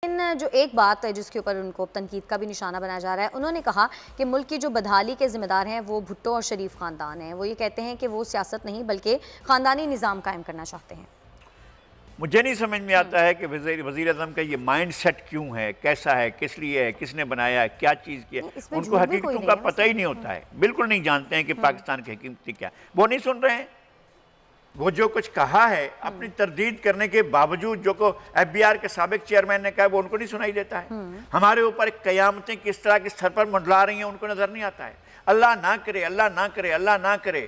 लेकिन जो एक बात है जिसके ऊपर उनको तनकीद का भी निशाना बनाया जा रहा है, उन्होंने कहा कि मुल्क की जो बदहाली के जिम्मेदार हैं वो भुट्टो और शरीफ खानदान हैं। वो ये कहते हैं कि वो सियासत नहीं बल्कि ख़ानदानी निज़ाम कायम करना चाहते हैं। मुझे नहीं समझ में आता है कि वज़ीर आज़म का ये माइंड सेट क्यों है, कैसा है, किस लिए है, किसने बनाया है, क्या चीज़ की है। उनको हकीकतों का पता ही नहीं होता है, बिल्कुल नहीं जानते हैं कि पाकिस्तान की हकीकत क्या है। वो नहीं सुन रहे हैं। वो जो कुछ कहा है अपनी तरदीद करने के बावजूद, जो को FBR के साबिक चेयरमैन ने कहा, वो उनको नहीं सुनाई देता है। हमारे ऊपर क़यामतें किस तरह के स्तर पर मंडला रही हैं उनको नज़र नहीं आता है। अल्लाह ना करे, अल्लाह ना करे, अल्लाह ना करे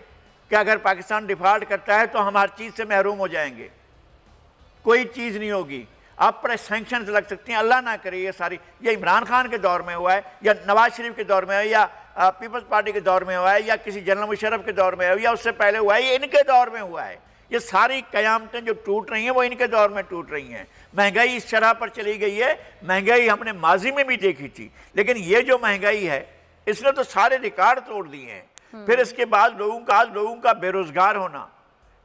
कि अगर पाकिस्तान डिफ़ॉल्ट करता है तो हम हर चीज़ से महरूम हो जाएंगे, कोई चीज़ नहीं होगी, आप पर सैंक्शन लग सकती हैं। अल्लाह ना करे ये सारी, ये इमरान खान के दौर में हुआ है या नवाज शरीफ के दौर में है या पीपल्स पार्टी के दौर में हुआ है या किसी जनरल मुशर्रफ के दौर में है या उससे पहले हुआ है, ये इनके दौर में हुआ है। ये सारी क़यामतें जो टूट रही हैं वो इनके दौर में टूट रही हैं। महंगाई इस शरह पर चली गई है, महंगाई हमने माजी में भी देखी थी, लेकिन ये जो महंगाई है इसने तो सारे रिकॉर्ड तोड़ दिए हैं। फिर इसके बाद लोगों का बेरोजगार होना,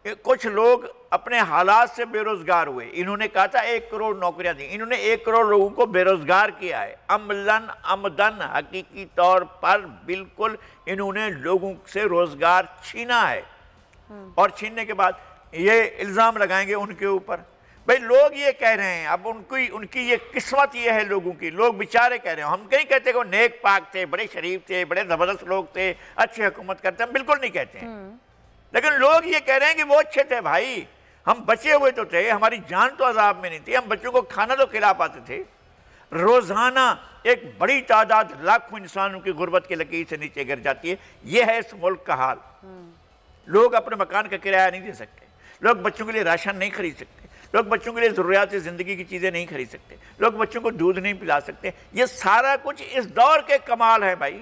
कुछ लोग अपने हालात से बेरोजगार हुए। इन्होंने कहा था 1 करोड़ नौकरियां दी, इन्होंने 1 करोड़ लोगों को बेरोजगार किया है। अमलन आमदन हकीकी तौर पर बिल्कुल इन्होंने लोगों से रोजगार छीना है। और छीनने के बाद ये इल्ज़ाम लगाएंगे उनके ऊपर। भाई लोग ये कह रहे हैं, अब उनकी ये किस्मत ये है लोगों की, लोग बेचारे कह रहे हैं। हम कहीं कहते कि वो नेक पाक थे, बड़े शरीफ थे, बड़े ज़बरदस्त लोग थे, अच्छी हुकूमत करते हैं, बिल्कुल नहीं कहते हैं। लेकिन लोग ये कह रहे हैं कि वो अच्छे थे। भाई हम बचे हुए तो थे, हमारी जान तो अजाब में नहीं थी, हम बच्चों को खाना तो खिला पाते थे। रोज़ाना एक बड़ी तादाद लाखों इंसानों की गुर्बत की लकीर से नीचे गिर जाती है। ये है इस मुल्क का हाल। लोग अपने मकान का किराया नहीं दे सकते, लोग बच्चों के लिए राशन नहीं खरीद सकते, लोग बच्चों के लिए ज़रूरियात ज़िंदगी की चीज़ें नहीं खरीद सकते, लोग बच्चों को दूध नहीं पिला सकते। ये सारा कुछ इस दौर के कमाल है भाई।